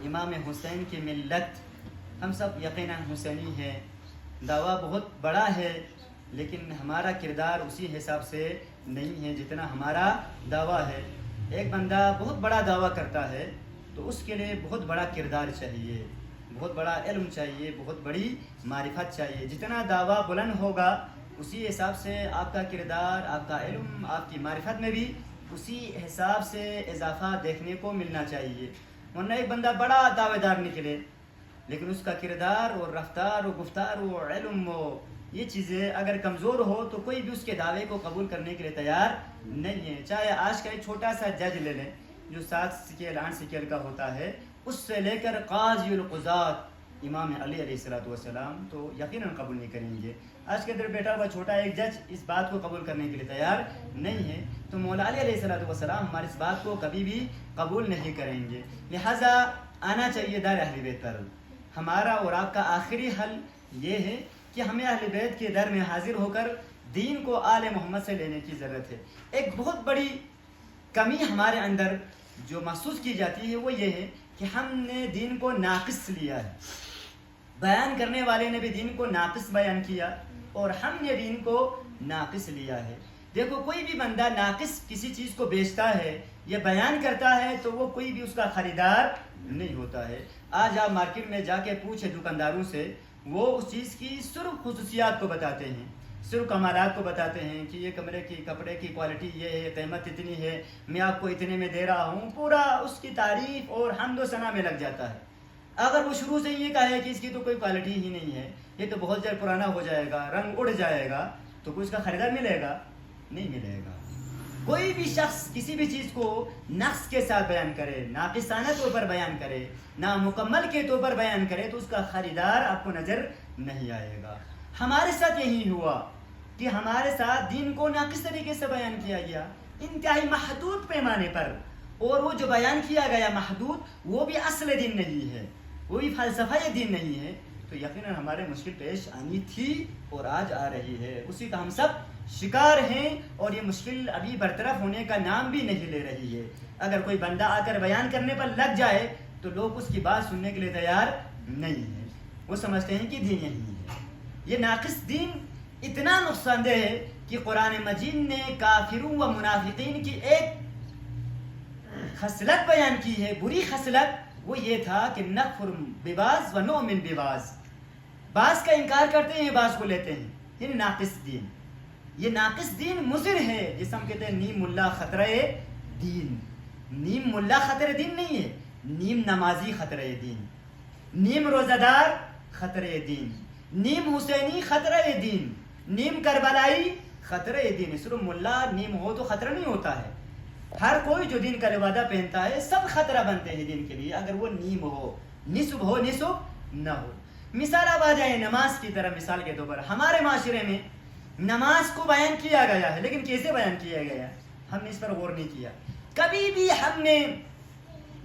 امام حسین کی ملت، ہم سب یقیناً حسینی ہیں، دعویٰ بہت بڑا ہے، لیکن ہمارا کردار اسی حساب سے نہیں ہے جتنا ہمارا دعویٰ ہے۔ ایک بندہ بہت بڑا دعویٰ کرتا ہے تو اس کے لیے بہت بڑا کردار چاہیے، بہت بڑا علم چاہیے، بہت بڑی معرفت چاہیے۔ جتنا دعویٰ بلند ہوگا اسی حساب سے آپ کا کردار، آپ کا علم، آپ کی معرفت میں بھی اسی حساب سے اضافہ دیکھنے کو ملنا چاہیے۔ ورنہ ایک بندہ بڑا دعوے دار نکلے لیکن اس کا کردار اور رفتار و گفتار و علم و یہ چیزیں اگر کمزور ہو تو کوئی بھی اس کے دعوے کو قبول کرنے کے لیے تیار نہیں ہے۔ چاہے آج کا ایک چھوٹا سا جج لے لیں جو 7 سکیل 8 سکیل کا ہوتا ہے، اس سے لے کر قاضی القضات امام علی علیہ السلام تو یقیناً قبول نہیں کریں گے۔ آج کے اندر بیٹا ہوا چھوٹا ایک جج اس بات کو قبول کرنے کے لیے تیار نہیں ہے، تو مولا علی علیہ السلام ہماری اس بات کو کبھی بھی قبول نہیں کریں گے۔ لہٰذا آنا چاہیے دار اہل بیت پر۔ ہمارا اور آپ کا آخری حل یہ ہے کہ ہمیں اہل بیت کے در میں حاضر ہو کر دین کو آل محمد سے لینے کی ضرورت ہے۔ ایک بہت بڑی کمی ہمارے اندر جو محسوس کی جاتی ہے وہ یہ ہے کہ ہم نے دین کو ناقص لیا ہے، بیان کرنے والے نے بھی دین کو ناقص بیان کیا اور ہم نے دین کو ناقص لیا ہے۔ دیکھو کوئی بھی بندہ ناقص کسی چیز کو بیچتا ہے یا بیان کرتا ہے تو وہ کوئی بھی اس کا خریدار نہیں ہوتا ہے۔ آج آپ مارکیٹ میں جا کے پوچھیں دکانداروں سے، وہ اس چیز کی صرف خصوصیات کو بتاتے ہیں، صرف کمالات کو بتاتے ہیں کہ یہ کپڑے کی کوالٹی یہ ہے، قیمت اتنی ہے، میں آپ کو اتنے میں دے رہا ہوں، پورا اس کی تعریف اور حمد و ثنا میں لگ جاتا ہے۔ اگر وہ شروع سے یہ کہے کہ اس کی تو کوئی کوالٹی ہی نہیں ہے، یہ تو بہت جلد پرانا ہو جائے گا، رنگ اڑ جائے گا، تو کوئی اس کا خریدار ملے گا؟ نہیں ملے گا۔ کوئی بھی شخص کسی بھی چیز کو نقص کے ساتھ بیان کرے، ناقصانہ طور پر بیان کرے، نامکمل کے طور پر بیان کرے تو اس کا خریدار آپ کو نظر نہیں آئے گا۔ ہمارے ساتھ یہی ہوا کہ ہمارے ساتھ دین کو ناقص طریقے سے بیان کیا گیا، انتہائی محدود پیمانے پر، اور وہ جو بیان کیا گیا محدود، وہ بھی اصل دین نہیں ہے، وہ بھی فلسفہ دین نہیں ہے، تو یقیناً ہمارے مشکل پیش آنی تھی اور آج آ رہی ہے، اسی کا ہم سب شکار ہیں، اور یہ مشکل ابھی برطرف ہونے کا نام بھی نہیں لے رہی ہے۔ اگر کوئی بندہ آ کر بیان کرنے پر لگ جائے تو لوگ اس کی بات سننے کے لیے تیار نہیں ہیں، وہ سمجھتے ہیں کہ دین یہی ہے۔ یہ ناقص دین اتنا نقصان دہ ہے کہ قرآن مجید نے کافروں و منافقین کی ایک خصلت بیان کی ہے، بری خصلت، وہ یہ تھا کہ نکفر ببعض و نؤمن ببعض، بعض کا انکار کرتے ہیں، بعض کو لیتے ہیں، یعنی ناقص دین۔ یہ ناقص دین مضر ہے، جس ہم کہتے ہیں نیم ملا خطرہ دین۔ نیم ملا خطرہ دین نہیں ہے، نیم نمازی خطرہ دین، نیم روزہ دار خطرہ دین، نیم حسینی خطرہ دین، نیم کربلائی خطرہ دین۔ صرف ملا نیم ہو تو خطرہ نہیں ہوتا ہے، ہر کوئی جو دین کا لبادہ پہنتا ہے سب خطرہ بنتے ہیں دین کے لیے، اگر وہ نیم ہو، نصف ہو، نصف نہ ہو۔ مثال اب آ جائے نماز کی طرح، مثال کے طور پر ہمارے معاشرے میں نماز کو بیان کیا گیا ہے، لیکن کیسے بیان کیا گیا ہے ہم نے اس پر غور نہیں کیا۔ کبھی بھی ہم نے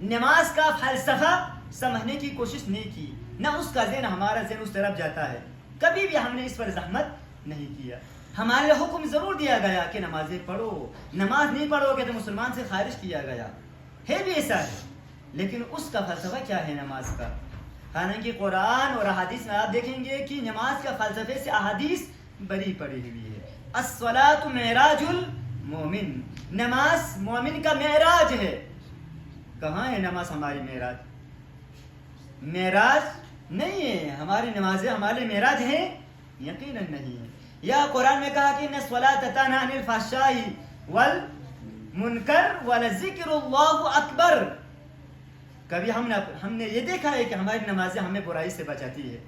نماز کا فلسفہ سمجھنے کی کوشش نہیں کی، نہ اس کا ذہن، ہمارا ذہن اس طرف جاتا ہے، کبھی بھی ہم نے اس پر زحمت نہیں کیا۔ ہمارے حکم ضرور دیا گیا کہ نمازیں پڑھو، نماز نہیں پڑھو گے تو مسلمان سے خارج کیا گیا ہے، بھی ایسا ہے، لیکن اس کا فلسفہ کیا ہے نماز کا؟ حالانکہ قرآن اور احادیث میں آپ دیکھیں گے کہ نماز کا فلسفے سے احادیث بری پڑی ہوئی ہے۔ الصلاۃ معراج المومن، نماز مومن کا معراج ہے۔ کہاں ہے نماز ہماری معراج؟ معراج نہیں ہے، ہماری نمازیں ہمارے معراج ہیں؟ یقیناً نہیں ہے۔ یا قرآن میں کہا کہ ان الصلاۃ تنہی عن الفحشاء والمنکر ولذکر اللہ اکبر۔ کبھی ہم نے یہ دیکھا ہے کہ ہماری نمازیں ہمیں برائی سے بچاتی ہے؟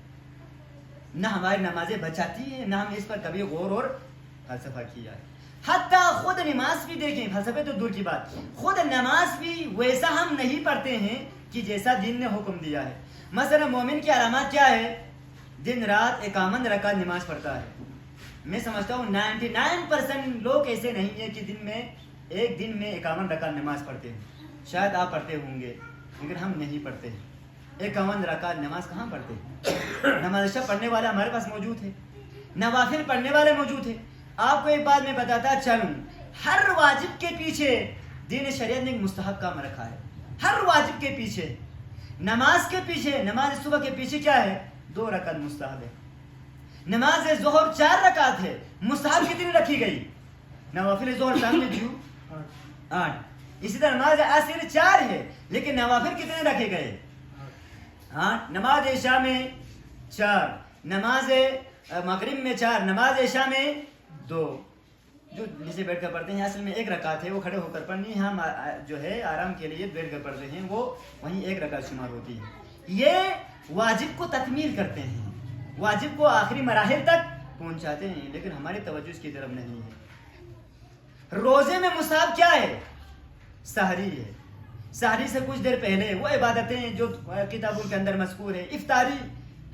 نہ ہماری نمازیں بچاتی ہیں، نہ ہم نے اس پر کبھی غور اور فلسفہ کیا ہے۔ حتیٰ خود نماز بھی دیکھیں، فلسفے تو دور کی بات، خود نماز بھی ویسا ہم نہیں پڑھتے ہیں کہ جیسا دین نے حکم دیا ہے۔ مثلا مومن کی علامات کیا ہے؟ دن رات 51 رکعت نماز پڑھتا ہے۔ میں سمجھتا ہوں 99% لوگ ایسے نہیں ہیں کہ ایک دن میں 51 رکعت نماز پڑھتے ہیں۔ شاید آپ پڑھتے ہوں گے لیکن ہم نہیں پڑھتے ہیں۔ 51 رکعت نماز کہاں پڑھتے ہیں؟ نماز شب پڑھنے والے ہمارے پاس موجود ہے، نوافل پڑھنے والے موجود ہیں۔ آپ کو ایک بات میں بتاتا چلوں، ہر واجب کے پیچھے دین شریعت نے ایک مستحب کام رکھا ہے، ہر واجب کے پیچھے۔ نماز کے پیچھے، نماز صبح کے پیچھے کیا ہے؟ 2 رکعت مستحب ہے. نماز ظہر 4 رکعت ہے، مستحب کتنی رکھی گئی؟ نوافل ظہر سامنے کیوں 8. اسی طرح نماز عصر 4 ہے لیکن نوافل کتنے رکھے گئے؟ 8. نماز عشاء میں 4، نماز مغرب میں 4، نماز عشاء میں 2. جو نیچے بیٹھ کر پڑھتے ہیں اصل میں 1 رکعت ہے، وہ کھڑے ہو کر پڑھنی ہے. ہم جو ہے آرام کے لیے بیٹھ کر پڑھتے ہیں، وہ وہیں 1 رکعت شمار ہوتی ہے. یہ واجب کو تکمیل کرتے ہیں، واجب کو آخری مراحل تک پہنچاتے ہیں، لیکن ہماری توجہ اس کی طرف نہیں ہے. روزے میں مصحف کیا ہے؟ سحری ہے. سحری سے کچھ دیر پہلے وہ عبادتیں جو کتابوں کے اندر مذکور ہے، افطاری،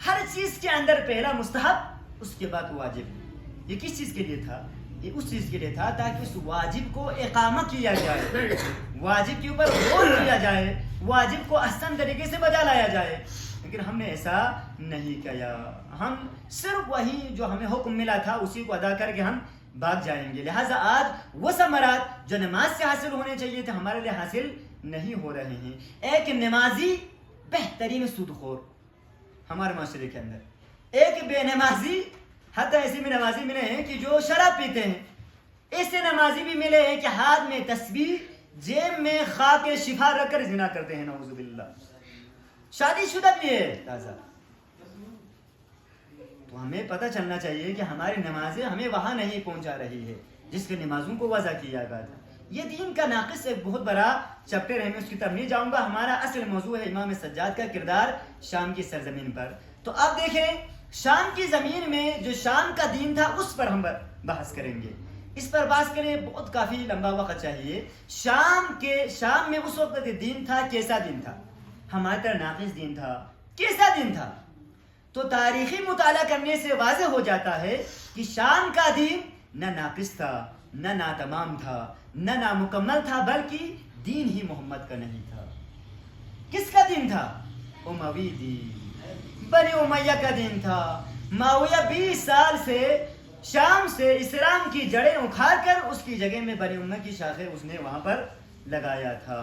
ہر چیز کے اندر پہلا مستحب، اس کے بعد واجب. یہ کس چیز کے لیے تھا؟ یہ اس چیز کے لیے تھا تاکہ اس واجب کو اقامہ کیا جائے، واجب کے اوپر غور کیا جائے، واجب کو احسن طریقے سے بجا لایا جائے. لیکن ہم نے ایسا نہیں کیا. ہم صرف وہی جو ہمیں حکم ملا تھا اسی کو ادا کر کے ہم بھاگ جائیں گے. لہٰذا آج وہ ثمرات جو نماز سے حاصل ہونے چاہیے تھے ہمارے لیے حاصل نہیں ہو رہے ہیں. ایک نمازی بہترین سود خور ہمارے معاشرے کے اندر، ایک بے نمازی، حتیٰ ایسے بھی نمازی ملے ہیں کہ جو شراب پیتے ہیں، ایسے نمازی بھی ملے ہیں کہ ہاتھ میں تسبیح، جیب میں خاک شفا رکھ کر زنا کرتے ہیں، نعوذ باللہ. شادی شدہ بھی ہے تازہ. تو ہمیں پتہ چلنا چاہیے کہ ہماری نمازیں ہمیں وہاں نہیں پہنچا رہی ہے جس کے نمازوں کو وضع کیا گیا تھا. یہ دین کا ناقص ایک بہت بڑا چیپٹر ہے، میں اس کی طرف نہیں جاؤں گا. ہمارا اصل موضوع ہے امام سجاد کا کردار شام کی سرزمین پر. تو اب دیکھیں شام کی زمین میں جو شام کا دین تھا اس پر ہم بحث کریں گے. اس پر بحث کریں بہت کافی لمبا وقت چاہیے. شام میں اس وقت دین تھا، کیسا دین تھا؟ ہماری طرح ناقص دین تھا؟ کیسا دین تھا؟ تو تاریخی مطالعہ کرنے سے واضح ہو جاتا ہے کہ شام کا دین نہ ناقص تھا، نہ ناتمام تھا، نہ نامکمل تھا، بلکہ دین ہی محمد کا نہیں تھا. کس کا دین تھا؟ اموی دین، بنی امیہ کا دین تھا. معاویہ 20 سال سے شام سے اسلام کی جڑیں اکھاڑ کر اس کی جگہ میں بنی امیہ کی شاخیں اس نے وہاں پر لگایا تھا.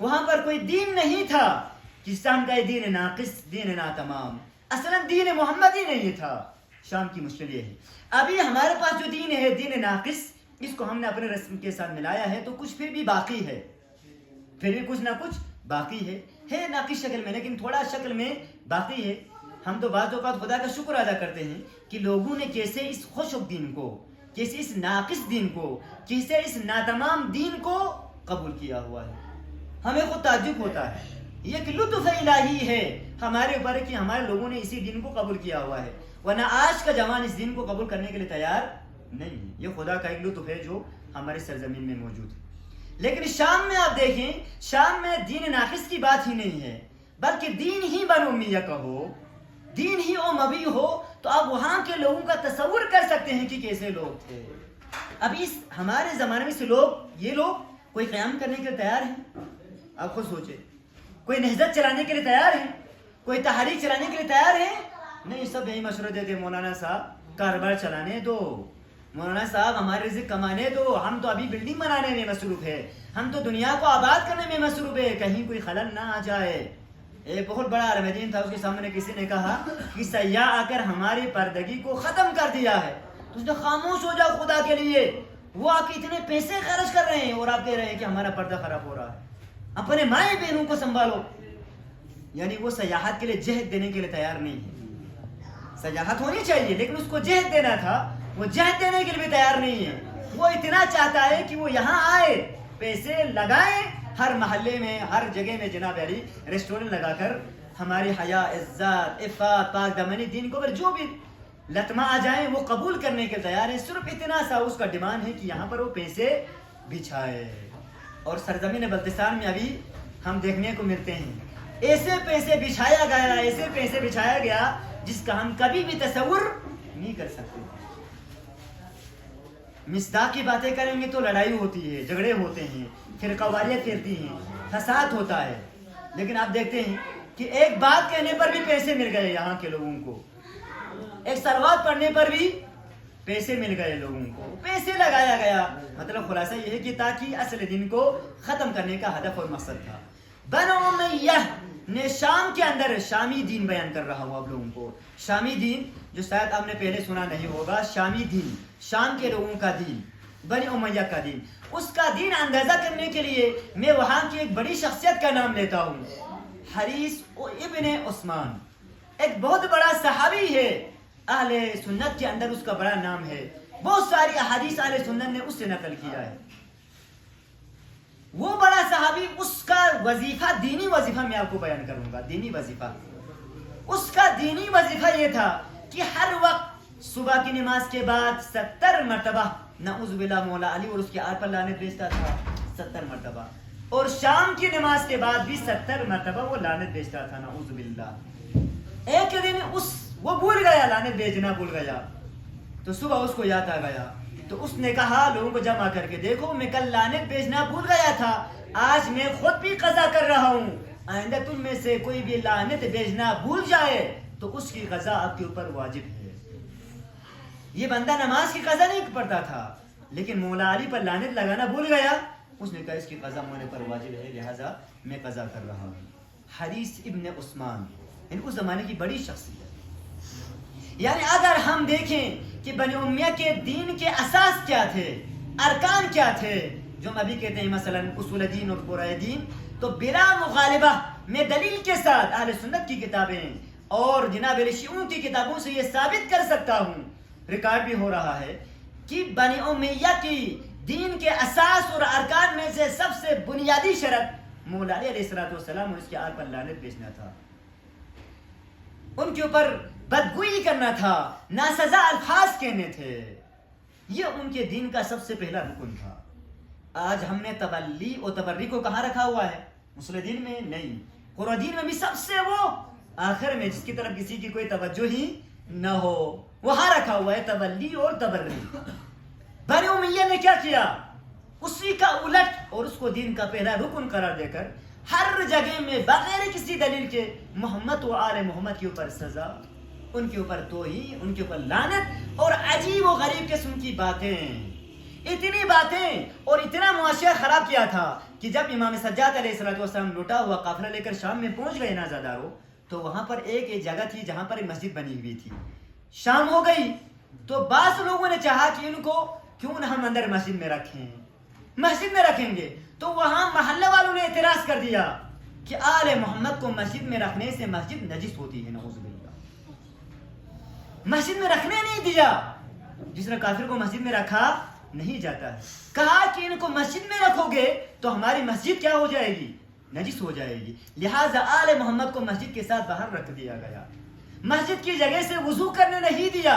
وہاں پر کوئی دین نہیں تھا. اسلام کا دین ناقص، دین ناتمام، اصلا دین محمد ہی نہیں تھا. شام کی مشکل یہ ہے. ابھی ہمارے پاس جو دین ہے دین ناقص، اس کو ہم نے اپنے رسم کے ساتھ ملایا ہے تو کچھ پھر بھی باقی ہے، پھر بھی کچھ نہ کچھ باقی ہے ناقص شکل میں، لیکن تھوڑا شکل میں باقی ہے. ہم تو بعض اوقات خدا کا شکر ادا کرتے ہیں کہ لوگوں نے کیسے اس خشک دین کو، کیسے اس ناقص دین کو، کیسے اس ناتمام دین کو قبول کیا ہوا ہے. ہمیں خود تعجب ہوتا ہے. یہ ایک لطف الہی ہے ہمارے اوپر کہ ہمارے لوگوں نے اسی دین کو قبول کیا ہوا ہے، ورنہ آج کا جوان اس دین کو قبول کرنے کے لیے تیار نہیں ہے. یہ خدا کا ایک لطف ہے جو ہماری سرزمین میں موجود ہے. لیکن شام میں آپ دیکھیں، شام میں دین ناقص کی بات ہی نہیں ہے، بلکہ دین ہی بنو امیہ کا ہو، دین ہی اموی ہو، تو آپ وہاں کے لوگوں کا تصور کر سکتے ہیں کہ کیسے لوگ تھے. اب اس ہمارے زمانے میں سے یہ لوگ کوئی قیام کرنے کے لیے تیار ہیں؟ آپ خود سوچیں. کوئی نہضت چلانے کے لیے تیار ہے؟ کوئی تحریک چلانے کے لیے تیار ہے؟ نہیں. سب یہی مشورہ دیتے مولانا صاحب کاروبار چلانے دو، مولانا صاحب ہمارے رزق کمانے دو، ہم تو ابھی بلڈنگ بنانے میں مصروف ہے، ہم تو دنیا کو آباد کرنے میں مصروف ہے، کہیں کوئی خلل نہ آ جائے. ایک بہت بڑا عالم تھا، اس کے سامنے کسی نے کہا کہ سیاح آ کر ہماری پردگی کو ختم کر دیا ہے. تو اس نے خاموش ہو جاؤ خدا کے لیے، وہ آ کے اتنے پیسے خرچ کر رہے ہیں اور آپ کہہ رہے ہیں کہ ہمارا پردہ خراب ہو رہا ہے. اپنے مائیں بہنوں کو سنبھالو. یعنی وہ سیاحت کے لیے جہد دینے کے لیے تیار نہیں ہے. سیاحت ہونی چاہیے لیکن اس کو جہد دینا تھا، وہ جہد دینے کے لیے بھی تیار نہیں ہے. وہ اتنا چاہتا ہے کہ وہ یہاں آئے، پیسے لگائیں، ہر محلے میں ہر جگہ میں جناب علی ریسٹورنٹ لگا کر ہماری حیا، عزت، عفت، پاک دامنی دین کو جو بھی لطمہ آ جائیں وہ قبول کرنے کے تیار ہے. صرف اتنا سا اس کا ڈیمانڈ ہے کہ یہاں پر وہ پیسے بچھائے. اور سرزمین بلتستان میں ابھی ہم دیکھنے کو ملتے ہیں ایسے پیسے بچھایا گیا، ایسے پیسے بچھایا گیا جس کا ہم کبھی بھی تصور نہیں کر سکتے. مصداق کی باتیں کریں گے تو لڑائی ہوتی ہے، جھگڑے ہوتے ہیں، فرقواریت پھیلتی ہیں، فساد ہوتا ہے. لیکن آپ دیکھتے ہیں کہ ایک بات کہنے پر بھی پیسے مل گئے یہاں کے لوگوں کو، ایک سلوات پڑھنے پر بھی پیسے مل گئے لوگوں کو، پیسے لگایا گیا. مطلب خلاصہ یہ ہے کہ تاکہ اصل دین کو ختم کرنے کا ہدف اور مقصد تھا. بنو امیہ نے شام کے اندر شامی دین بیان کر رہا ہوں آپ لوگوں کو. شامی دین جو شاید آپ نے پہلے سنا نہیں ہوگا، شامی دین، شام کے لوگوں کا دین، بنی امیہ کا دین. اس کا دین اندازہ کرنے کے لیے میں وہاں کی ایک بڑی شخصیت کا نام لیتا ہوں، حریث ابن عثمان. ایک بہت بڑا صحابی ہے، اہل سنت کے اندر اس کا بڑا نام ہے. بہت ساری احادیث اہل سنت نے اس سے نقل کیا ہے. وہ بڑا صحابی، اس کا وظیفہ، دینی وظیفہ میں آپ کو بیان کروں گا. دینی وظیفہ، اس کا دینی وظیفہ یہ تھا کہ ہر وقت صبح کی نماز کے بعد 70 مرتبہ نعوذ باللہ مولا علی اور اس کے آل پر لعنت بھیجتا تھا، 70 مرتبہ. اور شام کی نماز کے بعد بھی 70 مرتبہ وہ لعنت بھیجتا تھا، نعوذ باللہ. ایک دن وہ بھول گیا، لعنت بھیجنا بھول گیا. تو صبح اس کو یاد آ گیا، تو اس نے کہا لوگوں کو جمع کر کے، دیکھو میں کل لعنت بھیجنا بھول گیا تھا، آج میں خود بھی قضا کر رہا ہوں. آئندہ تم میں سے کوئی بھی لعنت بھیجنا بھول جائے تو اس کی قضا آپ کے اوپر واجب ہے. یہ بندہ نماز کی قضا نہیں پڑھتا تھا، لیکن مولا علی پر لعنت لگانا بھول گیا. اس نے کہا اس کی قضا میرے پر واجب ہے، لہذا میں قضا کر رہا ہوں. حریث ابن عثمان ان کو زمانے کی بڑی شخصیت. یعنی اگر ہم دیکھیں کہ بنی امیہ کے دین کے اساس کیا تھے، ارکان کیا تھے، جو ہم ابھی کہتے ہیں مثلا اصول دین اور فروع دین، تو بلا مغالبہ میں دلیل کے ساتھ اہل سنت کی کتابیں اور جناب شیعوں کی کتابوں سے یہ ثابت کر سکتا ہوں، ریکارڈ بھی ہو رہا ہے، کہ بنی امیہ کی دین کے اساس اور ارکان میں سے سب سے بنیادی شرط مولا علی علیہ السلام اور اس کے آل پر لعنت بھیجنا تھا. ان کے اوپر بدگوئی کرنا تھا، ناسزا الفاظ کہنے تھے. یہ ان کے دین کا سب سے پہلا رکن تھا. آج ہم نے تبلی اور تبری کو کہاں رکھا ہوا ہے؟ مسلم دین میں نہیں، قرآن دین میں بھی سب سے وہ آخر میں، جس کی طرف کسی کی کوئی توجہ ہی نہ ہو، وہاں رکھا ہوا ہے تبلی اور تبری. بنی امیہ نے کیا کیا؟ اسی کا الٹ اور اس کو دین کا پہلا رکن قرار دے کر ہر جگہ میں بغیر کسی دلیل کے محمد و آل محمد کے اوپر سزا، ان کے اوپر توہین، ان کے اوپر لعنت اور عجیب و غریب قسم کی باتیں. اتنی باتیں اور اتنا معاشرہ خراب کیا تھا کہ جب امام سجاد علیہ السلام لوٹا ہوا قافلہ لے کر شام میں پہنچ گئے نازادارو، تو وہاں پر ایک جگہ تھی جہاں پر ایک مسجد بنی ہوئی تھی. شام ہو گئی تو بعض لوگوں نے چاہا کہ ان کو کیوں نہ ہم اندر مسجد میں رکھیں، مسجد میں رکھیں گے. تو وہاں محلہ والوں نے اعتراض کر دیا کہ آل محمد کو مسجد میں رکھنے سے مسجد نجس ہوتی ہے، نعوذ باللہ. مسجد میں رکھنے نہیں دیا. جس نے کافر کو مسجد میں رکھا نہیں جاتا ہے. کہا کہ ان کو مسجد میں رکھو گے تو ہماری مسجد کیا ہو جائے گی؟ نجس ہو جائے گی. لہٰذا آل محمد کو مسجد کے ساتھ باہر رکھ دیا گیا. مسجد کی جگہ سے وضو کرنے نہیں دیا.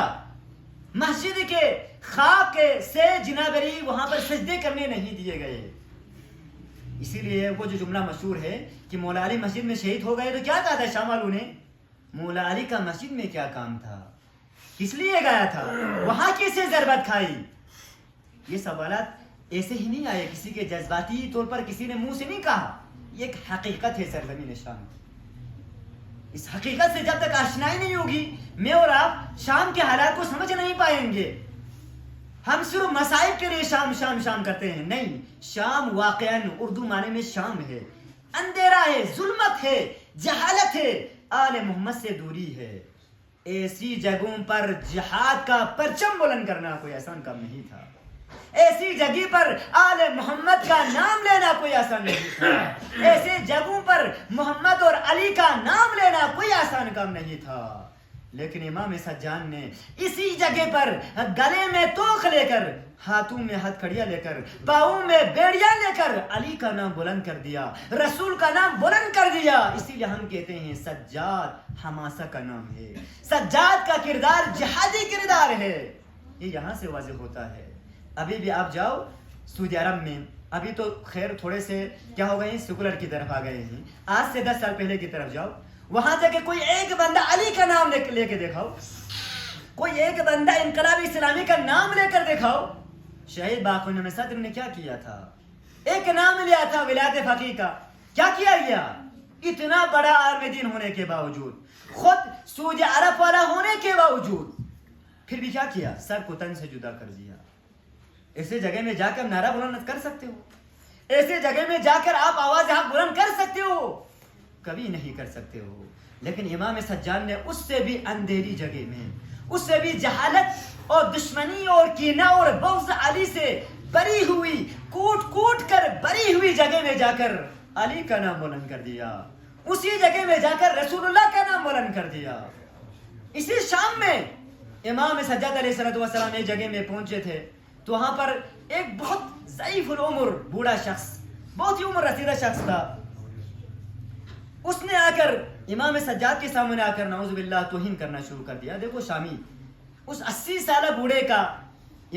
مسجد کے خاک سے جناب علی وہاں پر سجدے کرنے نہیں دیے گئے. اسی لیے وہ جو جملہ مشہور ہے کہ مولا علی مسجد میں شہید ہو گئے تو کیا کہا تھا شام والوں نے؟ مولا علی کا مسجد میں کیا کام تھا؟ کس لیے گیا تھا؟ وہاں کیسے ضربت کھائی؟ یہ سوالات ایسے ہی نہیں آئے، کسی کے جذباتی طور پر کسی نے منہ سے نہیں کہا. یہ ایک حقیقت ہے سرزمین شام. اس حقیقت سے جب تک آشنائی نہیں ہوگی، میں اور آپ شام کے حالات کو سمجھ نہیں پائیں گے. ہم صرف مصائب کے لیے شام شام شام کرتے ہیں، نہیں. شام واقعاً اردو معنی میں شام ہے، اندھیرا ہے، ظلمت ہے، جہالت ہے، آل محمد سے دوری ہے. ایسی جگہوں پر جہاد کا پرچم بلند کرنا کوئی آسان کام نہیں تھا. ایسی جگہ پر آل محمد کا نام لینا کوئی آسان نہیں تھا. ایسے جگہوں پر محمد اور علی کا نام لینا کوئی آسان کام نہیں تھا. لیکن امام سجان نے اسی جگہ پر گلے میں توق لے کر، ہاتھوں میں ہتھ کڑیاں لے کر، پاؤں میں بیڑیاں لے کر علی کا نام بلند کر دیا، رسول کا نام بلند کر دیا. اسی لیے ہم کہتے ہیں سجاد حماسہ کا نام ہے. سجاد کا کردار جہادی کردار ہے. یہ یہاں سے واضح ہوتا ہے. ابھی بھی آپ جاؤ سعودی عرب میں، ابھی تو خیر تھوڑے سے کیا ہو گئے ہیں، سیکولر کی طرف آ گئے ہیں. آج سے 10 سال پہلے کی طرف جاؤ، وہاں جا کے کوئی ایک بندہ علی کا نام لے کے دیکھاؤ، کوئی ایک بندہ انقلاب اسلامی کا نام لے کر دیکھاؤ. شہید باقر صدر نے کیا کیا تھا؟ ایک نام لیا تھا ولایت فقیہ کا. کیا کیا گیا؟ اتنا بڑا عالم دین ہونے کے باوجود، خود سعودی عرب والا ہونے کے باوجود، پھر بھی کیا کیا؟ سر کو تن سے جدا کر دیا. ایسے جگہ میں جا کر نعرہ بلند کر سکتے ہو؟ ایسے جگہ میں جا کر آپ آواز حق بلند کر سکتے ہو؟ کبھی نہیں کر سکتے ہو. لیکن امام سجاد نے اس سے بھی اندھیری جگہ میں، اس سے بھی جہالت اور دشمنی اور کینہ اور بغض علی سے بری ہوئی، کوٹ کوٹ کر بری ہوئی جگہ میں جا کر علی کا نام بلند کر دیا. اسی جگہ میں جا کر رسول اللہ کا نام بلند کر دیا. اسی شام میں امام سجاد علیہ السلام ایک جگہ میں پہنچے تھے تو وہاں پر ایک بہت ضعیف العمر بوڑھا شخص، بہت ہی عمر رسیدہ شخص تھا. اس نے آ کر امام سجاد کے سامنے آ کر نعوذ باللہ توہین کرنا شروع کر دیا. دیکھو شامی، اس 80 سالہ بوڑھے کا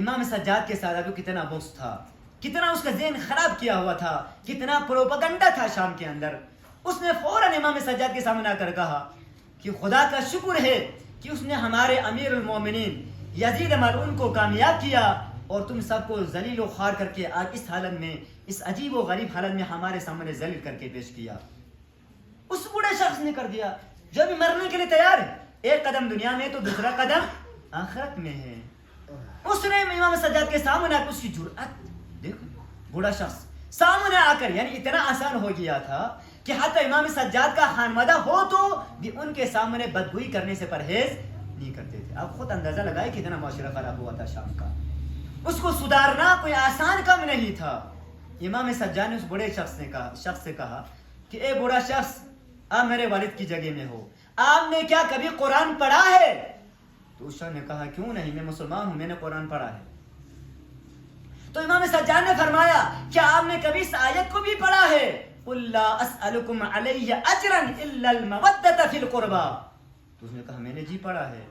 امام سجاد کے ساتھ ابھی کتنا بغض تھا، کتنا اس کا ذہن خراب کیا ہوا تھا، کتنا پروپیگنڈا تھا شام کے اندر. اس نے فوراً امام سجاد کے سامنے آ کر کہا کہ خدا کا شکر ہے کہ اس نے ہمارے امیر المومنین یزید ملعون کو کامیاب کیا اور تم سب کو ذلیل و خوار کر کے آج اس حالت میں، اس عجیب و غریب حالت میں ہمارے سامنے ذلیل کر کے پیش کیا. اس بوڑھے شخص نے کر دیا جو بھی مرنے کے لیے تیار ہے. ایک قدم دنیا میں تو دوسرا قدم آخرت میں ہے. اس نے امام سجاد کے سامنے آ کر اس کی جرأت دیکھو، بوڑھا شخص سامنے آ کر، یعنی اتنا آسان ہو گیا تھا کہ حتی امام سجاد کا خانوادہ ہو تو بھی ان کے سامنے بدگوئی کرنے سے پرہیز نہیں کرتے تھے. آپ خود اندازہ لگائے کتنا معاشرہ خراب ہوا تھا شام کا. اس کو سدھارنا کوئی آسان کام نہیں تھا. امام سجاد نے اس بڑے شخص سے کہا کہ اے بوڑھا شخص، آپ میرے والد کی جگہ میں ہو، آپ نے کیا کبھی قرآن پڑھا ہے؟ تو اس شخص نے کہا کیوں نہیں، میں مسلمان ہوں، میں نے قرآن پڑھا ہے. تو امام سجاد نے فرمایا کیا آپ نے کبھی اس آیت کو بھی پڑھا ہے؟ قُلْ لَا أَسْأَلُكُمْ عَلَيْهَ أَجْرًا إِلَّا الْمَوَدَّةَ فِي الْقُرْبَى. تو اس نے کہا میں نے جی پڑھا ہے.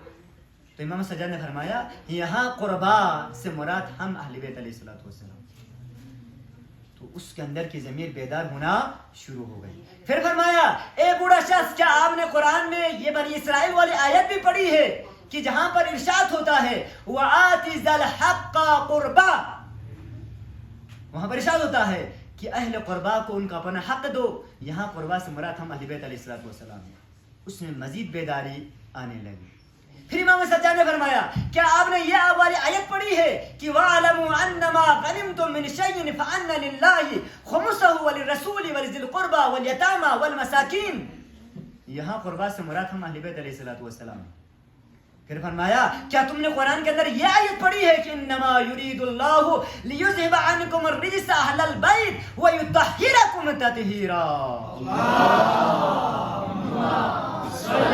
تو امام سجاد نے فرمایا یہاں قربا سے مراد ہم اہل بیت علیہ الصلوۃ والسلام. تو اس کے اندر کی ضمیر بیدار ہونا شروع ہو گئی. پھر فرمایا اے بوڑھا شخص، کیا آپ نے قرآن میں یہ بنی اسرائیل والی آیت بھی پڑھی ہے کہ جہاں پر ارشاد ہوتا ہے وَآتِ ذَا الْحَقَّ قُرْبَى، وہاں پر ارشاد ہوتا ہے کہ اہل قربا کو ان کا اپنا حق دو. یہاں قربا سے مراد ہم اہل بیت علیہ الصلوۃ والسلام ہیں. اس میں مزید بیداری آنے لگی. پھر امام سجاد نے فرمایا کیا آپ نے یہ والی آیت پڑھی ہے کہ وَاعْلَمُوا أَنَّمَا غَنِمْتُم مِّن شَيْءٍ فَأَنَّ لِلَّهِ خُمُسَهُ وَلِلرَّسُولِ وَلِذِي الْقُرْبَى وَالْيَتَامَى وَالْمَسَاكِينِ. یہاں قربا سے مراد ہم اہل بیت علیہ الصلوۃ والسلام ہیں. پھر فرمایا کیا تم نے قرآن کے اندر یہ آیت پڑھی ہے کہ انما یرید اللہ لیذہب عنکم الرجس اہل البیت ویطہرکم تطہیرا. اللهم صل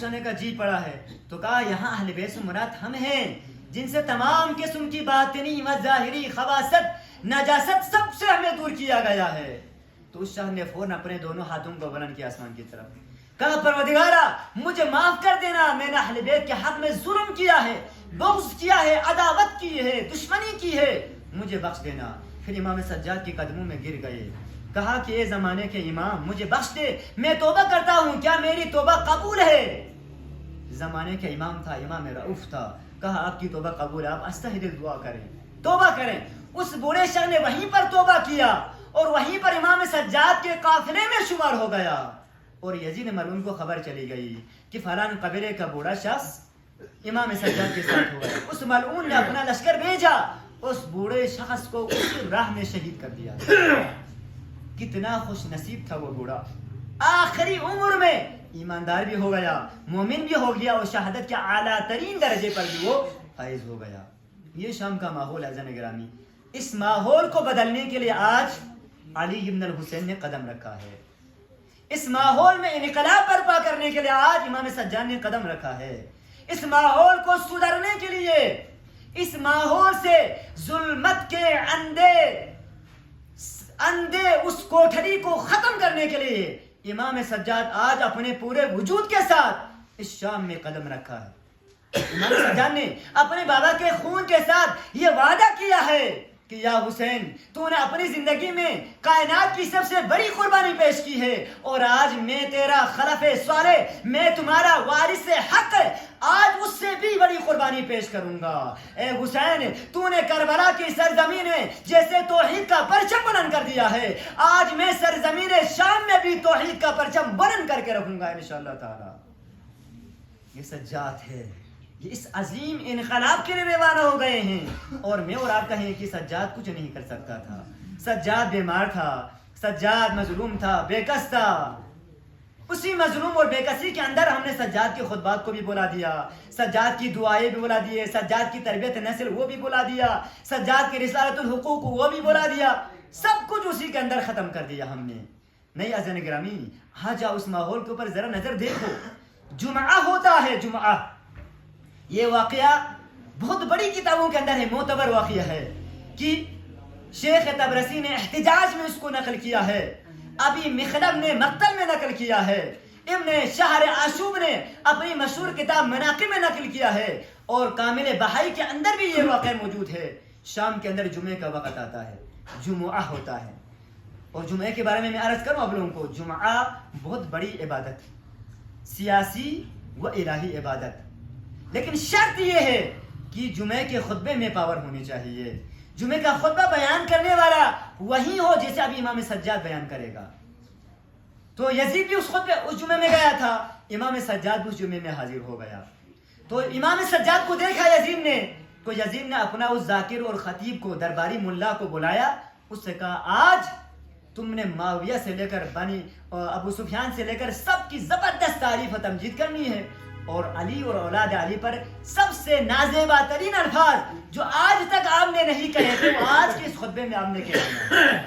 علی نے کا جی پڑا ہے تو کہا یہاں اہل بیت سے مراد ہم ہیں جن سے تمام قسم کی باطنی و ظاہری خباثت، نجاست سب سے ہمیں دور کیا گیا ہے. تو اس شخص نے فوراً اپنے دونوں ہاتھوں کو بلند کیا آسمان کی طرف، کہا پروردگارا مجھے معاف کر دینا، میں نے اہل بیت کے حق میں ظلم کیا ہے، بغض کیا ہے، عداوت کی ہے، دشمنی کی ہے، مجھے بخش دینا. پھر امام سجاد کے قدموں میں گر گئے، کہا کہ اے زمانے کے امام مجھے بخش دے، میں توبہ کرتا ہوں، کیا میری توبہ قبول ہے؟ زمانے کا امام تھا، امام رؤوف تھا. کہا آپ کی توبہ قبول ہے، آپ استحدل دعا کریں، توبہ کریں. اس بوڑھے شخص نے وہیں پر توبہ کیا اور وہیں پر امام سجاد کے قافلے میں شمار ہو گیا. اور یزید ملعون کو خبر چلی گئی کہ فلان قبیلے کا بوڑھا شخص امام سجاد کے ساتھ ہو گیا. اس ملعون نے اپنا لشکر بھیجا، اس بوڑھے شخص کو اسی راہ میں شہید کر دیا. کتنا خوش نصیب تھا وہ بوڑھا، آخری عمر میں ایماندار بھی ہو گیا، مومن بھی ہو گیا اور شہادت کے اعلیٰ ترین درجے پر بھی وہ فائز ہو گیا. یہ شام کا ماحول ہے عزیزان گرامی. اس ماحول کو بدلنے کے لیے آج علی ابن الحسین نے قدم رکھا ہے. اس ماحول میں انقلاب برپا کرنے کے لیے آج امام سجاد نے قدم رکھا ہے. اس ماحول کو سدھرنے کے لیے، اس ماحول سے ظلمت کے اندھے اس کوٹھری کو ختم کرنے کے لیے امام سجاد آج اپنے پورے وجود کے ساتھ اس شام میں قدم رکھا ہے. امام سجاد نے اپنے بابا کے خون کے ساتھ یہ وعدہ کیا ہے کہ یا حسین تو نے اپنی زندگی میں کائنات کی سب سے بڑی قربانی پیش کی ہے، اور آج میں تیرا خلف صالح، میں تمہارا وارث حق، آج اس سے بھی بڑی قربانی پیش کروں گا۔ اے حسین تو نے کربلا کی سرزمین میں جیسے توحید کا پرچم بلند کر دیا ہے، آج میں سرزمین شام میں بھی توحید کا پرچم بلند کر کے رکھوں گا انشاءاللہ تعالی۔ یہ سجاد ہے، یہ اس عظیم انقلاب کے لیے روانہ ہو گئے ہیں، اور میں اور آپ کہیں کہ سجاد کچھ نہیں کر سکتا تھا، سجاد بیمار تھا، سجاد مظلوم تھا، بے کس تھا۔ اسی مظلوم اور بے کسی کے اندر ہم نے سجاد کی خطبات کو بھی بلا دیا، سجاد کی دعائیں بھی بلا دیے، سجاد کی تربیت نسل وہ بھی بلا دیا، سجاد کی رسالت الحقوق وہ بھی بلا دیا، سب کچھ اسی کے اندر ختم کر دیا ہم نے۔ نہیں عزیزان گرامی، ہاں جا اس ماحول کے اوپر ذرا نظر دیکھو، جمعہ ہوتا ہے، جمعہ، یہ واقعہ بہت بڑی کتابوں کے اندر ہے، معتبر واقعہ ہے کہ شیخ تبرسی نے احتجاج میں اس کو نقل کیا ہے، ابھی مخلب نے مقتل میں نقل کیا ہے، ابن شہر آشوب نے اپنی مشہور کتاب مناقب میں نقل کیا ہے، اور کامل بہائی کے اندر بھی یہ واقعہ موجود ہے۔ شام کے اندر جمعے کا وقت آتا ہے، جمعہ ہوتا ہے، اور جمعے کے بارے میں عرض کروں آپ لوگوں کو، جمعہ بہت بڑی عبادت، سیاسی و الہی عبادت، لیکن شرط یہ ہے کہ جمعے کے خطبے میں پاور ہونی چاہیے، جمعے کا خطبہ بیان کرنے والا وہی ہو جیسے ابھی امام سجاد بیان کرے گا۔ تو یزید بھی اس جمعے میں گیا تھا، امام سجاد بھی اس جمعے میں حاضر ہو گیا، تو امام سجاد کو دیکھا یزید نے، تو یزید نے اپنا اس ذاکر اور خطیب کو، درباری ملا کو بلایا، اس سے کہا آج تم نے معاویہ سے لے کر بنی ابو سفیان سے لے کر سب کی زبردست تعریف و تمجید کرنی ہے، اور علی اور اولاد علی پر سب سے نازیبا ترین الفاظ جو آج تک آپ نے نہیں کہے تھے وہ آج کے اس خطبے میں آپ نے کہے۔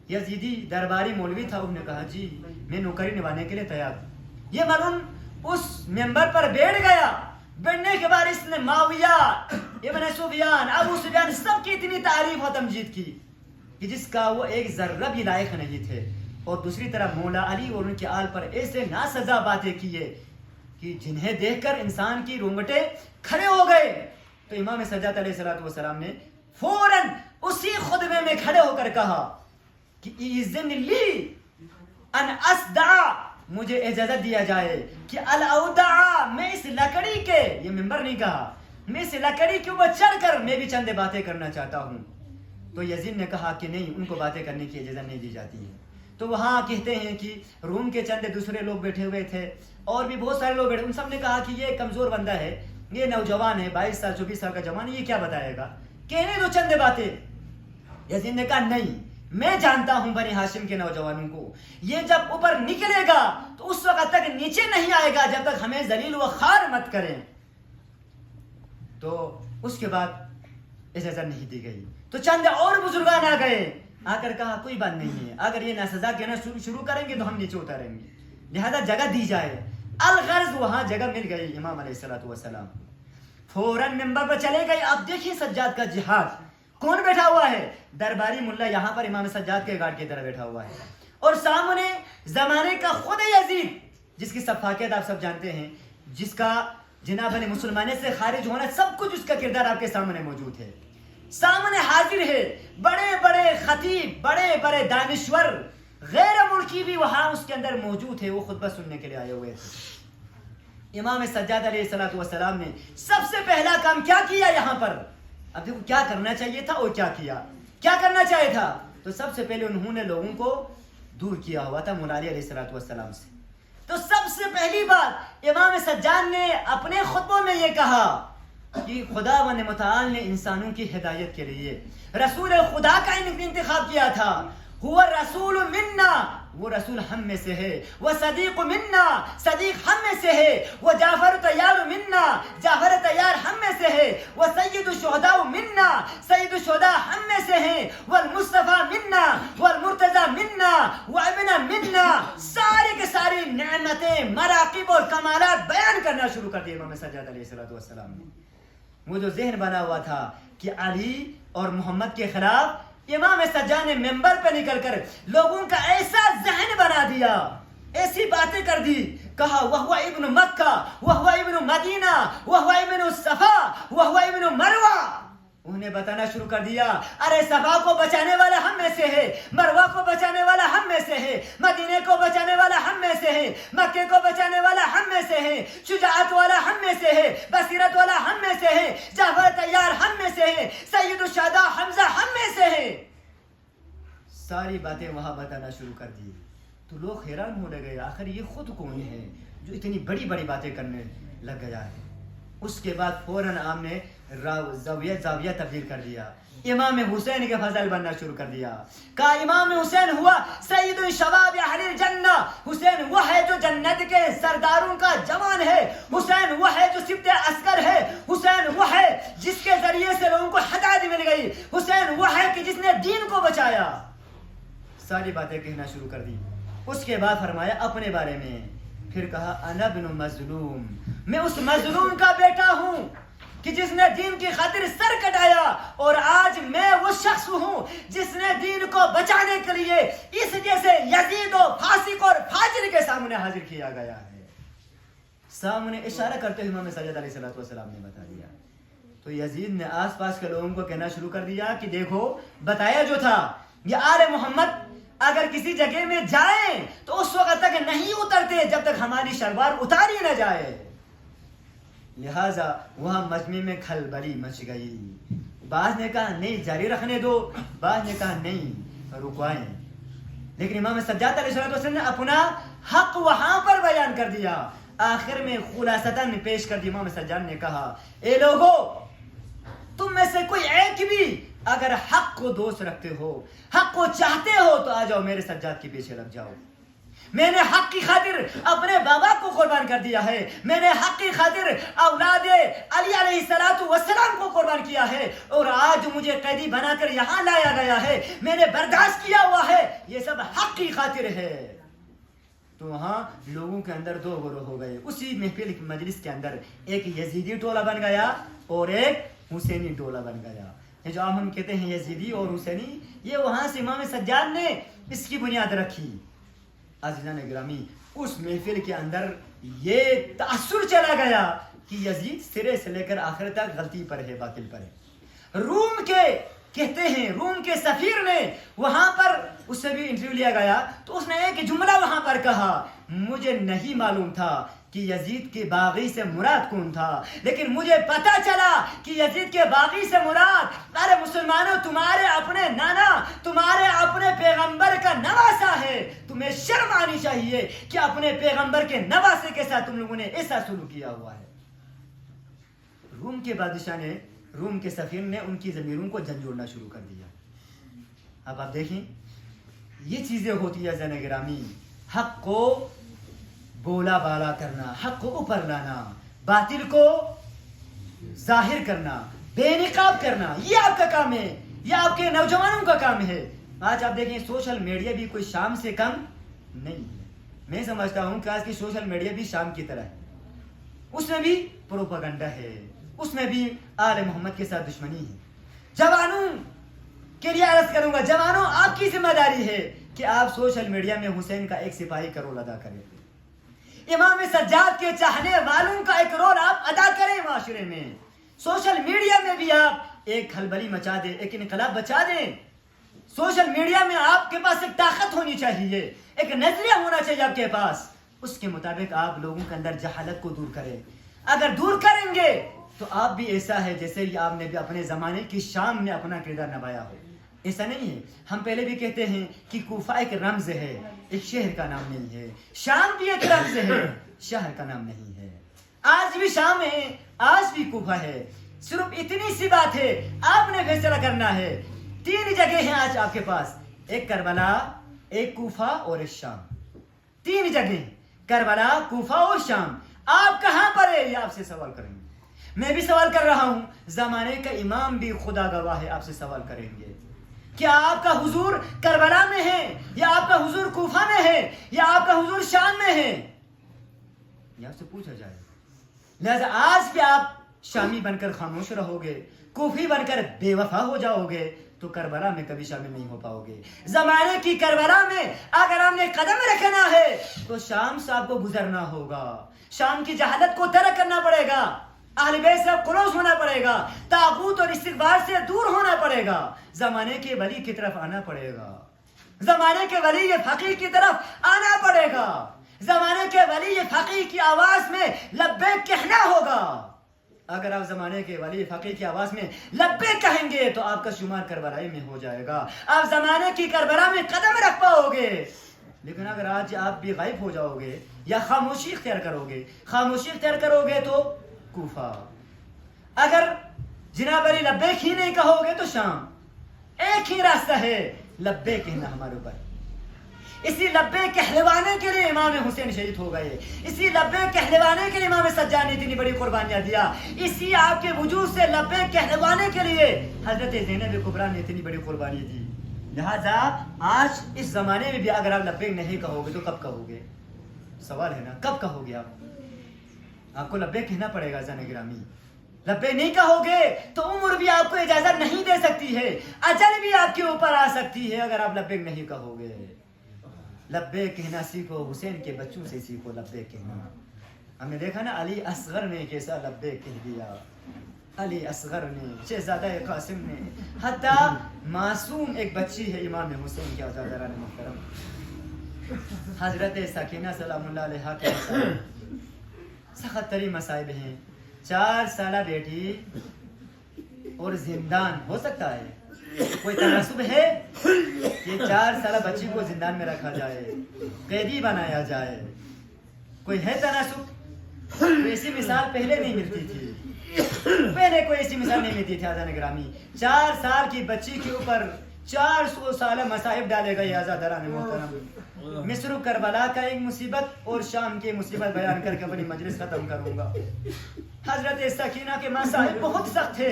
یزیدی درباری مولوی تھا، انہوں نے کہا جی میں نوکری نبھانے کے لیے تیار ہوں۔ یہ مرون اس ممبر پر بیٹھ گیا، بیٹھنے کے بعد اس نے معاویہ، ابن سفیان، ابو سفیان سب کی اتنی تعریف و تمجید کی کہ جس کا وہ ایک ذرہ بھی لائق نہیں تھے، اور دوسری طرف مولا علی اور ان کے آل پر ایسے ناسزا باتیں کیے کہ جنہیں دیکھ کر انسان کی رونگٹے کھڑے ہو گئے۔ تو امام سجاد علیہ السلام نے فوراً اسی خطبے میں کھڑے ہو کر کہا کہ اذن لی ان اسدع، مجھے اجازت دیا جائے کہ الاودع، میں اس لکڑی کے، یہ ممبر نہیں کہا، میں اس لکڑی کے اوپر چڑھ کر میں بھی چند باتیں کرنا چاہتا ہوں۔ تو یزید نے کہا کہ نہیں، ان کو باتیں کرنے کی اجازت نہیں دی جاتی ہے۔ تو وہاں کہتے ہیں کہ روم کے چند دوسرے لوگ بیٹھے ہوئے تھے، اور بھی بہت سارے لوگ بیٹھے، ان سب نے کہا کہ یہ کمزور بندہ ہے، یہ نوجوان ہے، 22 سال 24 سال کا جوان، یہ کیا بتائے گا، کہنے دو چند باتیں۔ یزید نے کہا نہیں، میں جانتا ہوں بنی ہاشم کے نوجوانوں کو، یہ جب اوپر نکلے گا تو اس وقت تک نیچے نہیں آئے گا جب تک ہمیں ذلیل و خوار مت کریں۔ تو اس کے بعد اجازت نہیں دی گئی، تو چند اور بزرگان آ گئے، آ کر کہا کوئی بات نہیں ہے، اگر یہ ناسزا کہنا شروع کریں گے تو ہم نیچے اتاریں گے، لہذا جگہ دی جائے۔ الغرض وہاں جگہ مل گئی امام علیہ السلام، فوراً ممبر پر چلے گئے۔ اب دیکھیں سجاد کا جہاد، کون بیٹھا ہوا ہے؟ درباری ملا یہاں پر امام سجاد کے گارڈ کی طرح بیٹھا ہوا ہے، اور سامنے زمانے کا خود یزید، جس کی صفاقیت آپ سب جانتے ہیں، جس کا جناب نے مسلمانے سے خارج ہونا، سب کچھ اس کا کردار آپ کے سامنے موجود ہے، سامنے حاضر ہے۔ بڑے بڑے خطیب، بڑے بڑے دانشور غیر ملکی بھی وہاں اس کے اندر موجود ہے، وہ خطبہ سننے کے لیے آئے ہوئے تھے۔ امام سجاد علیہ السلام نے سب سے پہلا کام کیا کیا یہاں پر؟ اب دیکھو کیا کرنا چاہیے تھا اور کیا کیا، کیا کرنا چاہیے تھا؟ تو سب سے پہلے انہوں نے لوگوں کو دور کیا ہوا تھا مولا علی علیہ السلام سے۔ تو سب سے پہلی بات امام سجاد نے اپنے خطبوں میں یہ کہا کہ خدا و متعال نے انسانوں کی ہدایت کے لیے رسول خدا کا انتخاب کیا تھا۔ ہوا رسول منا، وہ رسول ہم میں سے ہے، وہ صدیق منا، صدیق ہم میں سے ہے، وہ جعفر تیار منا، جعفر تیار ہم میں سے ہے، وہ سید الشہداء منا، سید الشہداء ہم میں سے ہیں، والمصطفیٰ منا، والمرتضی منا، وابن منا۔ سارے کے ساری نعمتیں، مراقب اور کمالات بیان کرنا شروع کر دیے امام سجاد علیہ السلام نے۔ وہ جو ذہن بنا ہوا تھا کہ علی اور محمد کے خلاف، امام سجاد نے ممبر پہ نکل کر لوگوں کا ایسا ذہن بنا دیا، ایسی باتیں کر دی، کہا وہو ابن مکہ، وہو ابن مدینہ، وہو ابن صفا، وہو ابن مروہ۔ انہیں بتانا شروع کر دیا، ارے صفا کو بچانے والا ہم میں سے ہے، مروہ کو بچانے والا ہم میں سے ہے، مدینے کو بچانے والا ہم میں سے ہے، مکے کو بچانے والا ہم میں سے ہے، شجاعت والا ہم میں سے ہے، بصیرت والا ہم میں سے ہے، جعفر طیار ہم میں سے ہے، سید الشہداء حمزہ ہم میں سے ہے۔ ساری باتیں وہاں بتانا شروع کر دی تو لوگ حیران ہونے گئے، آخر یہ خود کون ہے جو اتنی بڑی بڑی باتیں کرنے لگ گیا ہے۔ اس کے بعد فوراً آپ نے زاویہ تبدیل کر دیا، امام حسین کے فضل بننا شروع کر دیا، کہا امام حسین ہوا سید الشباب اہل الجنہ، حسین وہ ہے جو جنت کے سرداروں کا جوان ہے، حسین وہ ہے جو سبط عسکر ہے، حسین وہ ہے جس کے ذریعے سے لوگوں کو ہدایت مل گئی، حسین وہ ہے کہ جس نے دین کو بچایا۔ ساری باتیں کہنا شروع کر دی۔ اس کے بعد فرمایا اپنے بارے میں، پھر کہا انا ابن مظلوم، میں اس مظلوم کا بیٹا ہوں کہ جس نے دین کی خاطر سر کٹایا، اور آج میں وہ شخص ہوں جس نے دین کو بچانے کے لیے اس جیسے یزید و فاسق اور فاجر کے سامنے حاضر کیا گیا ہے۔ سامنے اشارہ کرتے ہوئے امام سجاد علیہ السلام نے بتا دیا۔ تو یزید نے آس پاس کے لوگوں کو کہنا شروع کر دیا کہ دیکھو بتایا جو تھا، یہ آل محمد اگر کسی جگہ میں جائیں تو اس وقت تک نہیں اترتے جب تک ہماری شلوار اتاری نہ جائے، لہٰذا وہاں مجمع میں کھلبلی مچ گئی۔ بعض نے کہا نہیں جاری رکھنے دو، بعض نے کہا نہیں رکوائیں، لیکن امام سجاد علیہ السلام نے اپنا حق وہاں پر بیان کر دیا۔ آخر میں خلاصتاً پیش کر دیا، امام سجاد نے کہا اے لوگو، تم میں سے کوئی ایک بھی اگر حق کو دوست رکھتے ہو، حق کو چاہتے ہو تو آ جاؤ میرے سجاد کے پیچھے لگ جاؤ۔ میں نے حق کی خاطر اپنے بابا کو قربان کر دیا ہے، میں نے حق کی خاطر اولاد علی علیہ السلام کو قربان کیا ہے، اور آج مجھے قیدی بنا کر یہاں لایا گیا ہے، میں نے برداشت کیا ہوا ہے، یہ سب حق کی خاطر ہے۔ تو وہاں لوگوں کے اندر دو گروہ ہو گئے۔ اسی محفل مجلس کے اندر ایک یزیدی ٹولہ بن گیا اور ایک حسینی ٹولہ بن گیا۔ یہ جو ہم کہتے ہیں یزیدی اور حسینی، یہ وہاں سے امام سجاد نے اس کی بنیاد رکھی۔ عزیزان گرامی، اس محفل کے اندر یہ تاثر چلا گیا کہ یزید سرے سے لے کر آخر تک غلطی پر ہے، باطل پر ہے۔ روم کے کہتے ہیں، روم کے سفیر نے وہاں پر اس سے بھی انٹرویو لیا گیا تو اس نے ایک جملہ وہاں پر کہا، مجھے نہیں معلوم تھا کہ یزید کے باغی سے مراد کون تھا، لیکن مجھے پتا چلا کہ یزید کے باغی سے مراد ارے مسلمانوں تمہارے اپنے نانا، تمہارے اپنے پیغمبر کا نواسا ہے، تمہیں شرم آنی چاہیے کہ اپنے پیغمبر کے نواسے کے ساتھ تم لوگوں نے ایسا سلوک کیا ہوا ہے۔ روم کے بادشاہ نے، روم کے سفیر نے ان کی ضمیروں کو جھنجھوڑنا شروع کر دیا۔ اب آپ دیکھیں یہ چیزیں ہوتی ہے زن گرامی، حق کو بولا بالا کرنا، حق کو اوپر لانا، باطل کو ظاہر کرنا، بے نقاب کرنا، یہ آپ کا کام ہے، یہ آپ کے نوجوانوں کا کام ہے۔ آج آپ دیکھیں سوشل میڈیا بھی کوئی شام سے کم نہیں ہے۔ میں سمجھتا ہوں کہ آج کی سوشل میڈیا بھی شام کی طرح ہے، اس میں بھی پروپیگنڈا ہے، اس میں بھی آل محمد کے ساتھ دشمنی ہے۔ جوانوں کے لیے عرض کروں گا، جوانوں آپ کی ذمہ داری ہے کہ آپ سوشل میڈیا میں حسین کا ایک سپاہی کا رول ادا کریں، امام سجاد کے چاہنے والوں کا ایک رول آپ ادا کریں معاشرے میں۔ سوشل میڈیا میں بھی آپ ایک کھلبلی مچا دیں، ایک انقلاب بچا دیں۔ سوشل میڈیا میں آپ کے پاس ایک طاقت ہونی چاہیے، ایک نظریہ ہونا چاہیے آپ کے پاس، اس کے مطابق آپ لوگوں کے اندر جہالت کو دور کریں۔ اگر دور کریں گے تو آپ بھی ایسا ہے جیسے آپ نے بھی اپنے زمانے کی شام میں اپنا کردار نبھایا ہو۔ ایسا نہیں ہے، ہم پہلے بھی کہتے ہیں کہ کوفہ ایک رمز ہے، ایک شہر کا نام نہیں ہے، شام بھی ایک رمز ہے، شہر کا نام نہیں ہے۔ آج بھی شام ہے، آج بھی کوفہ ہے، صرف اتنی سی بات ہے، آپ نے فیصلہ کرنا ہے۔ تین جگہ ہیں آج آپ کے پاس، ایک کربلا، ایک کوفہ اور ایک شام، تین جگہ، کربلا، کوفہ اور شام۔ آپ کہاں پر ہے یہ آپ سے سوال کریں گے، میں بھی سوال کر رہا ہوں، زمانے کا امام بھی خدا گواہ ہے آپ سے سوال کریں گے، کیا آپ کا حضور کربلا میں ہے، یا آپ کا حضور کوفہ میں ہے، یا آپ کا حضور شام میں ہے، یہ آپ سے پوچھا جائے۔ لہذا آج بھی آپ شامی بن کر خاموش رہو گے، کوفی بن کر بے وفا ہو جاؤ گے تو کربلا میں کبھی شامل نہیں ہو پاؤ گے۔ زمانے کی کربلا میں اگر ہم نے قدم رکھنا ہے تو شام سے آپ کو گزرنا ہوگا، شام کی جہالت کو ترک کرنا پڑے گا۔ اہل بیت سے کلوز ہونا پڑے گا، طاغوت اور استکبار سے دور ہونا پڑے گا، زمانے کے ولی کی طرف آنا پڑے گا، زمانے کے ولی فقیر کی طرف آنا پڑے گا، زمانے کے ولی فقیر کی آواز میں لبیک کہنا ہوگا۔ اگر آپ زمانے کے ولی فقیر کی آواز میں لبیک کہیں گے تو آپ کا شمار کربلائی میں ہو جائے گا، آپ زمانے کی کربلا میں قدم رکھ پاؤ گے۔ لیکن اگر آج آپ بھی غائب ہو جاؤ گے یا خاموشی اختیار کرو گے، خاموشی اختیار کرو گے تو کوفہ، اگر جناب علی لبیک ہی نہیں کہو گے تو شام، ایک ہی راستہ ہے لبیک کہنا ہمارے اوپر۔ اسی لبیک کہلوانے کے لیے امام حسین شہید ہو گئے، اسی لبیک کہلوانے کے لیے امام سجاد نے اتنی بڑی قربانیاں دیا، اسی آپ کے وجود سے لبیک کہلوانے کے لیے حضرت زینب کبریٰ نے اتنی بڑی قربانی دی۔ لہذا آج اس زمانے میں بھی اگر آپ لبیک نہیں کہو گے تو کب کہو گے؟ سوال ہے نا، کب کہو گے آپ کو لبیک کہنا پڑے گا زن گرامی۔ لبیک نہیں کہو گے تو عمر بھی آپ کو اجازت نہیں دے سکتی ہے، اجل بھی آپ کے اوپر آ سکتی ہے اگر آپ لبیک نہیں کہو گے۔ لبیک کہنا سیکھو، حسین کے بچوں سے سیکھو لبیک کہنا۔ ہم نے دیکھا نا علی اصغر نے کیسا لبیک کہہ دیا، علی اصغر نے، شہزادہ قاسم نے، حتیٰ معصوم ایک بچی ہے امام حسین کے عزیزان محترم حضرت سکینہ سلام اللہ علیہ کے سخت ترین مصائب ہیں۔ 4 سالہ بیٹی اور زندان ہو سکتا ہے؟ کوئی تناسب ہے کہ 4 سالہ بچی کو زندان میں رکھا جائے، قیدی بنایا جائے؟ کوئی ہے تناسب؟ کوئی ایسی مثال پہلے نہیں ملتی تھی، پہلے کوئی ایسی مثال نہیں ملتی تھی آزان گرامی۔ 4 سال کی بچی کے اوپر 400 سالہ مصائب ڈالے گئے آزاداران محترم۔ مصر و کربلا کا ایک مصیبت اور شام کی مصیبت بیان کر کے اپنی مجلس ختم کروں گا۔ حضرت سکینہ کے مصائب بہت سخت ہے،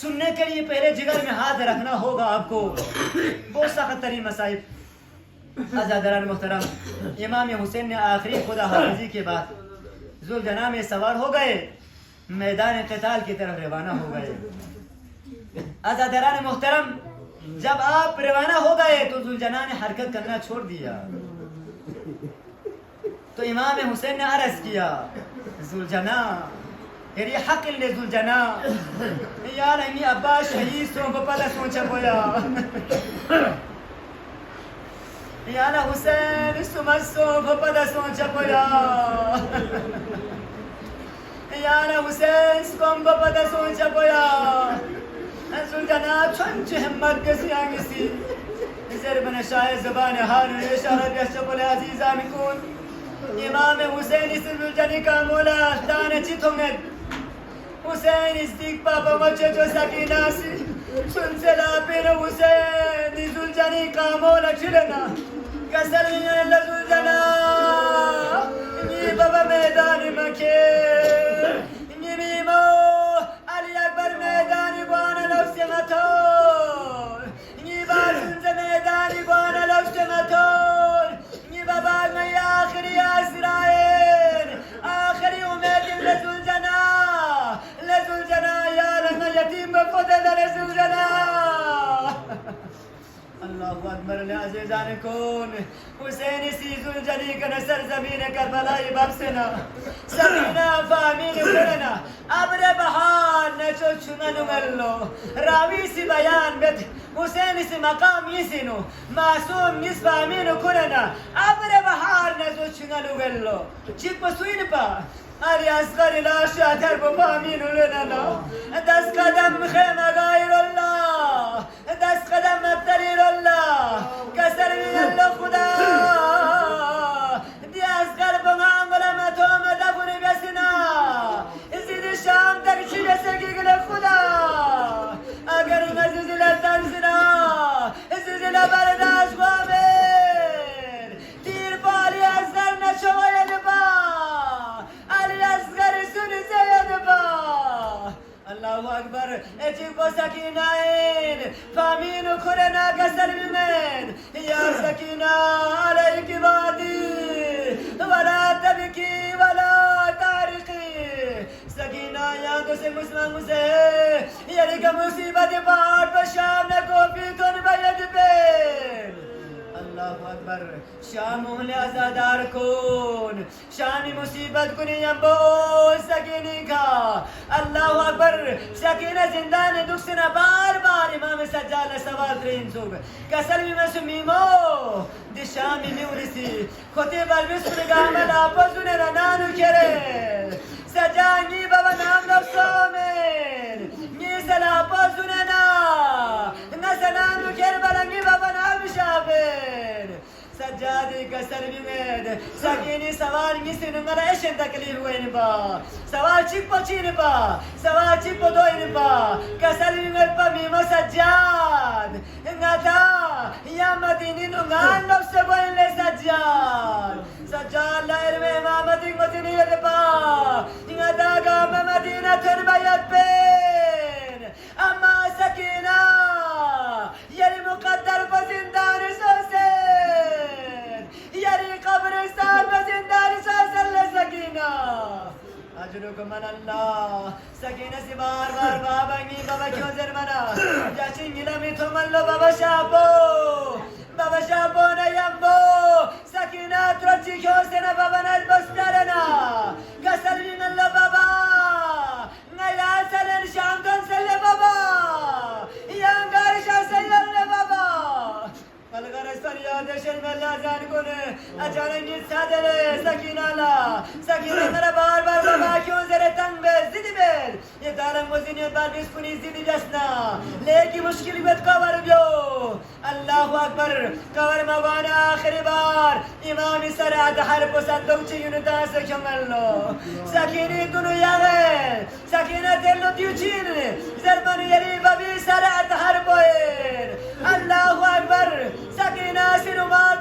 سننے کے لیے پہلے جگر میں ہاتھ رکھنا ہوگا آپ کو، بہت سخت ترین مصائب۔ عزیزان محترم، امام حسین نے آخری خدا حافظی کے بعد ذوالجناح میں سوار ہو گئے، میدان قتال کی طرف روانہ ہو گئے۔ عزیزان محترم، جب آپ روانہ ہو گئے تو ذوالجناح نے حرکت کرنا چھوڑ دیا، تو امام حسین نے عرض کیا، ذوالجناح تیری حق لے ذوالجناح، یا نہیں ابا شہید سو بپلا سوچا بویا، یا نہ حسین سمت سو بپلا سوچا بویا، یا نہ حسین سکم بپلا سوچا بویا۔ ذوالجناح چونچ ہمت کسی آنگسی زرب نشاہ زبان حال اشارہ بیشہ بولے عزیزان کون امام حسین اس ذوالجناح کا مولا دانے چیتھونگت حسین اس دیکھ پاپا مچے جو سکینہ سی سن سے لاپین حسین اس ذوالجناح کا مولا چلنا کسر میں اللہ ذوالجناح یہ بابا میدان مکے یہ بیمو علی اکبر میدانی بانا لفظ مطور یہ بازن سے میدانی بانا لفظ مطور یہ بابا میں آخری آسرائن آخری امید لذوالجناح لذوالجناح یا لنا یتیم بفضل لذوالجناح۔ اللہ اکبر عزیزان کون حسین اسی ذوالجناح کا نصر زمین کربلائی باب سنا سبینہ فامین کرنا ابر بہار نچو چنن ملو راوی سی بیان بیت حسین اسی مقام یسینو معصوم یس فامین کرنا ابر بہار نچو چنن ملو چک پسوین پا علی اصغر لاشا درب فامین لنا 10 قدم خیمہ غیر اللہ 10 قدم ابتلیر اللہ کسر من اللہ خدا دی اصغر بمام ولمتو مدفن بسنا زید شام تک چی بسکی گل خدا اگر نزیزی لتنسنا زیزی لبرداش بامیر تیر پالی اصغر نچوی لبا علی اصغر سن سید با اللہ اکبر اچیک با سکینائن فامین کرنا کسر بمین یا سکینہ علیک بادی ولا تبکی ولا تارقی سکینہ یادوں سے مسلم سے یعنی کہ مصیبت پاٹ پر شام نہ کوفی تن بید پیر۔ اللہ اکبر شامون ازادار کن شامی مصیبت کنی یمبو سکینی کا اللہ اکبر سکینہ زندان دکسنا بار بار امام سجال سوال ترین سوگ کسر بھی مسمیمو دی شامی میورسی خطی بالبس نگامل آپسون رنانو کرے سجانی بابا نام نفسو من نیسل آپسون نا نسنانو کر بلنگی بابا نام شابر سجادی کسر بیمید سکینی سوال میسین مرا اشن تکلیف ہوئین با سوال چیپ پا چین با سوال چیپ پا دوین با کسر بیمید پا میمو سجاد نتا یا مدینی نگان نفس بوین لے سجاد سجاد لائر میں امامتی مدینی رپا نتا گام مدینہ تن بیت پین اما سکینہ یری مقدر پا زندان یاری قبرستان میں زندان ساسل سکینہ اجرکم من اللہ سکینہ سی بار بار بابا نگی بابا کیوں زرمنا جاشنگی نمی تو ملو بابا شابو نیمبو سکینہ ترچی کیوں سینا بابا نج بسترنا کسر بھی ملو بابا نیا سلن شامدن سلے بابا یانگار شاہ سیلے بابا ملگر استر یادشن میں لازان کنے اچانک نیت سادلے سکینہ لا سکینہ میرا بار بار بابا کیوں زر تنگ بیر زیدی بیر یہ دارنگ وزینیت بار بیس کنی زیدی جسنا لیکی مشکلی بیت کور بیو اللہ اکبر کور موانا آخری بار امامی سرعت حرب و صندوق چیونو دانس کمل لو سکینی کنو یاغیر سکینہ دلو دیو چین زرمن یری بابی سرعت حرب ویر اللہ اکبر سکینہ سنوان